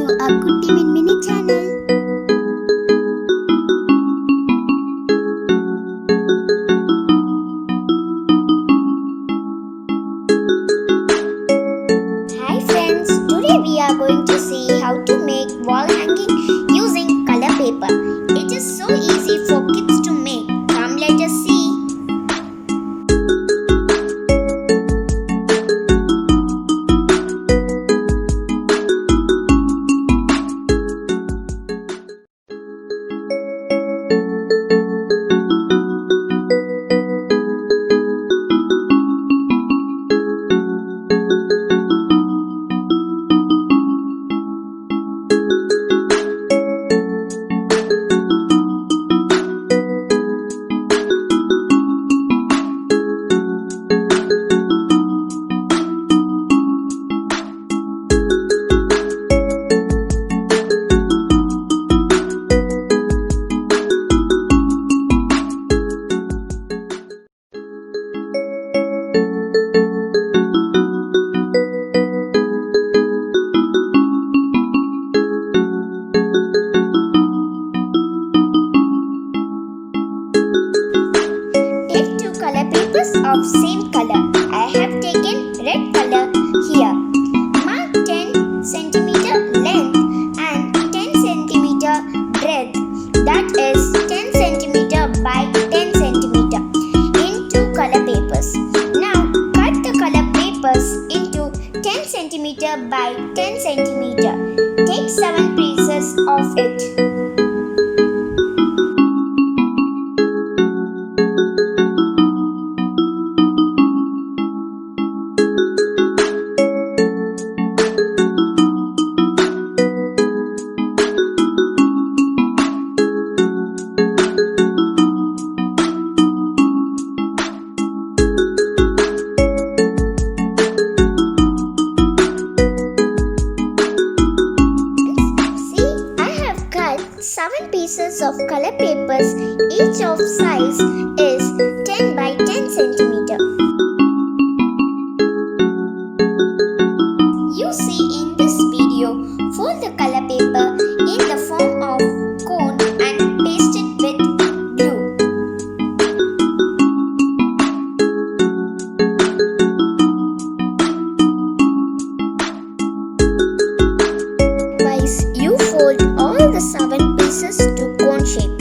to a Kutti Minmini channel. Hi friends, today we are going to see how to make wall hanging using color paper. It is so easy for kids to make. Come let us see. Take two color papers of same color. I have taken red color here. Mark 10 cm length and 10 cm breadth. That is 10 cm by 10 cm in two color papers. Now cut the color papers into 10 cm by 10 cm. Take 7 pieces of it. Seven pieces of color papers, each of size is 10 by 10 cm. You see in this video, fold the color paper in the form of cone and paste it with glue. Twice you fold all the 7 pieces to cone shape.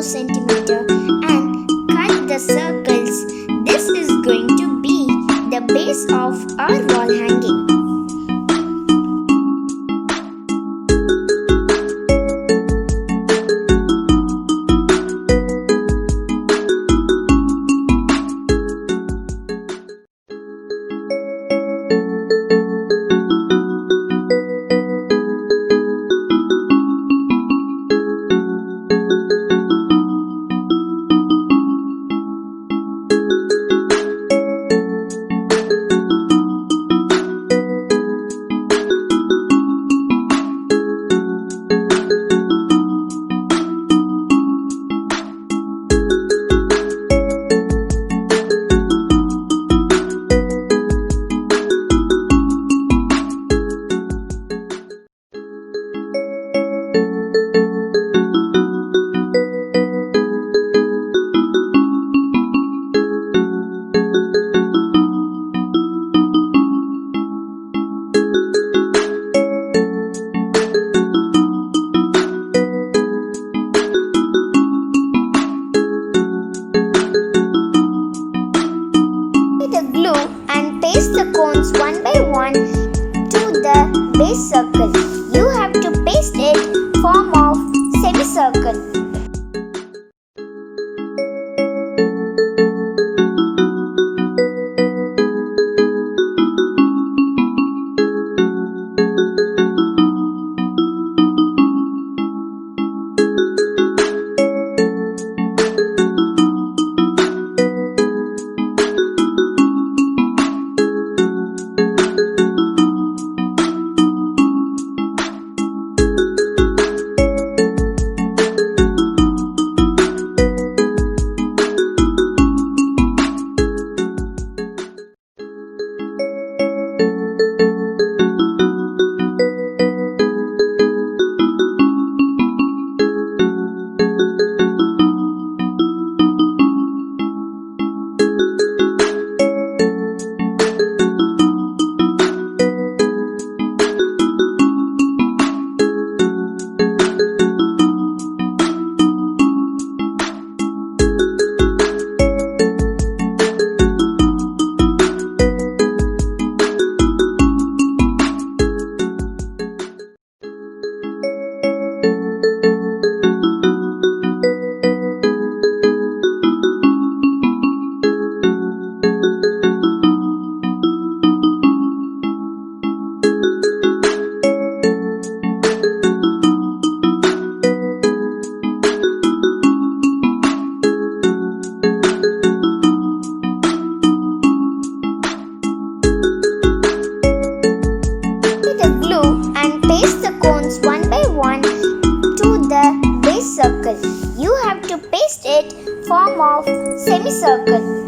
centimeter and cut the circles. This is going to be the base of our wall hanging. And paste the cones one by one to the base circle. You have to paste it form of semicircle. Circle. You have to paste it form of semicircle.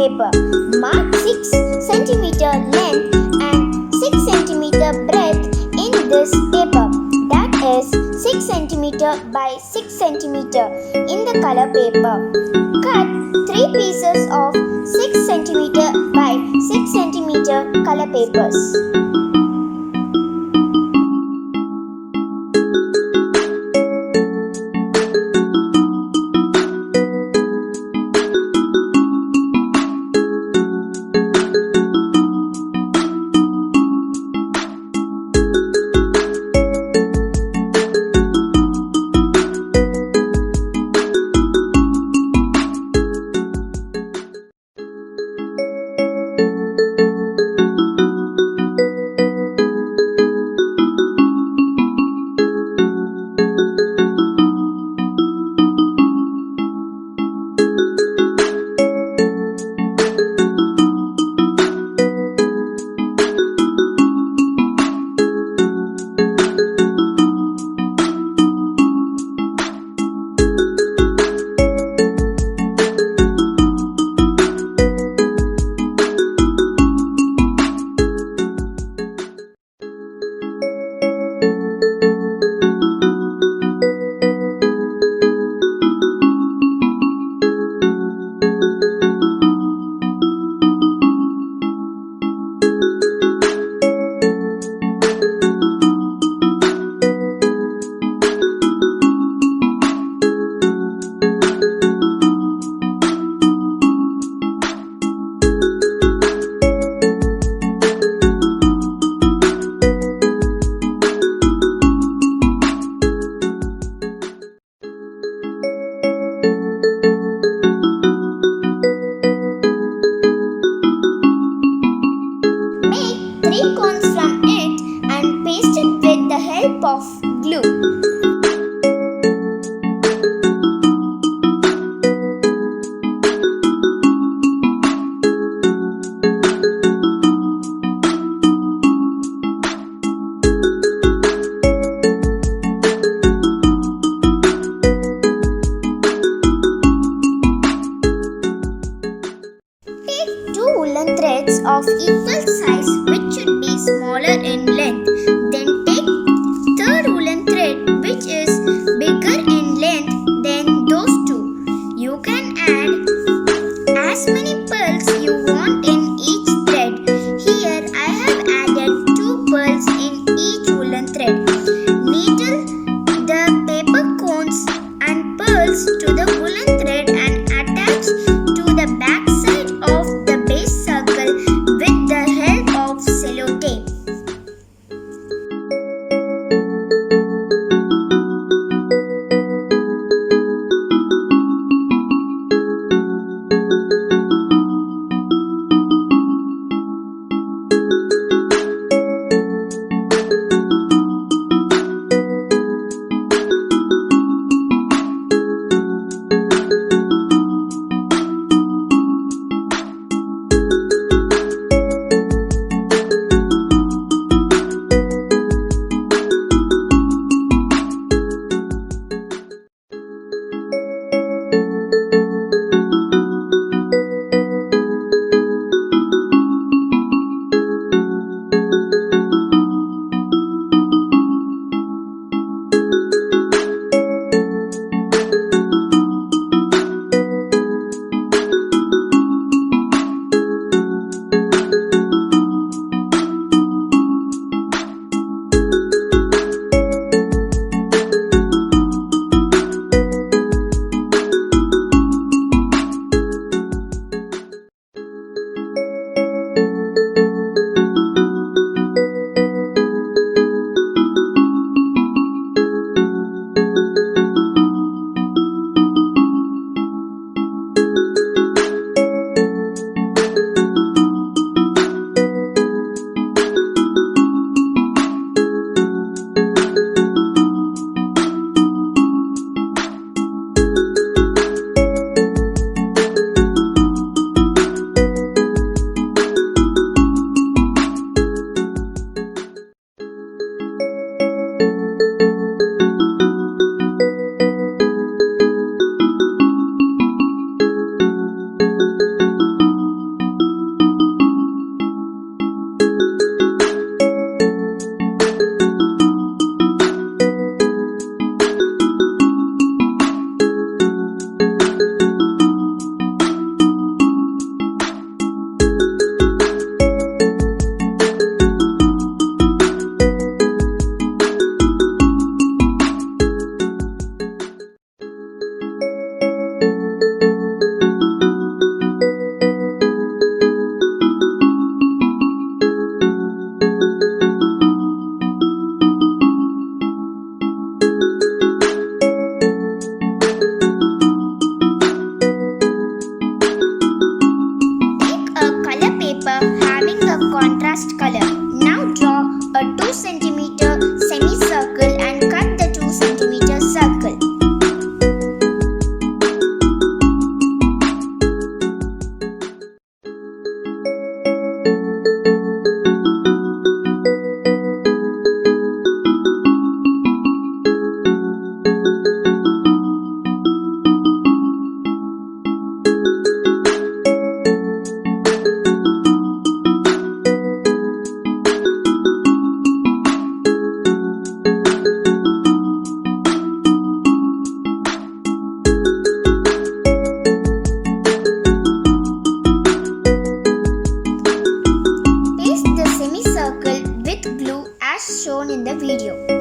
paper. Mark 6 centimeter length and 6 centimeter breadth in this paper. That is 6 centimeter by 6 centimeter in the color paper. Cut 3 pieces of 6 centimeter by 6 centimeter color papers. Make 3 cones from it and paste it with the help of glue. Take 2 woolen threads of equal size which should be smaller in length. Then take third woolen thread which is bigger in length than those two. You can add as many pearls you want in each thread. Here I have added 2 pearls in each woolen thread. Needle the paper cones and pearls to the woolen thread and attach to the back side of the base circle with the help of sellotape. as shown in the video.